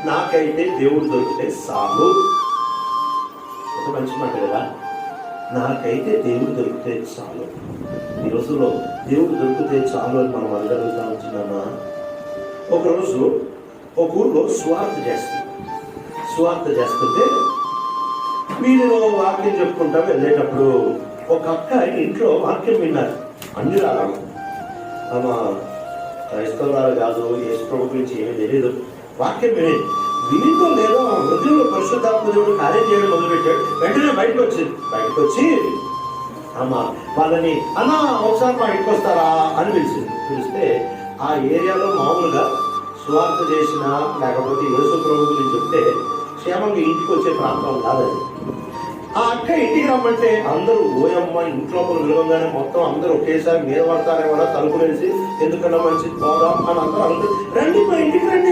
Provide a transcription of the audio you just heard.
నాకైతే దేవుడు దొరికితే చాలు. ఒక మంచి మాట కదా, నాకైతే దేవుడు దొరికితే చాలు. ఈ రోజుల్లో దేవుడు దొరికితే చాలు అని మనం అడగలుగుతా ఉంటున్నామా? ఒకరోజు ఒక ఊళ్ళో సువార్త చేస్తుంటే వీధిలో వాక్యం చెప్పుకుంటా వెళ్ళేటప్పుడు ఒక అక్క ఇంట్లో వాక్యం విన్నారు. అన్ని రావాలి ఆమె క్రైస్తవురాలు కాదు, యేసు ప్రభు గురించి ఏమీ తెలియదు. వాక్యం వినితో లేదో హృదయంలో పరిశుద్ధాత్మ దేవుడు కార్యం చేయడం మొదలుపెట్టాడు. వెంటనే బయటకు వచ్చి వాళ్ళని అన్నా ఒకసారి మా ఇంటికి వస్తారా అని పిలిస్తే ఆ ఏరియాలో మామూలుగా సువార్త చేసినా లేకపోతే యేసు ప్రభు గురించి చెప్తే క్షేమంగా ఇంటికి వచ్చే ప్రాంతం కాదని. ఆ అక్క ఇంటికి రమ్మంటే అందరూ ఓయమ్మ ఇంట్లో విలువగానే మొత్తం అందరూ ఒకేసారి మీద పడతారే కూడా తలుపులేసి ఎందుకన్నా మంచిది పోదాం అని అందరూ రండి మా ఇంటికి రండి.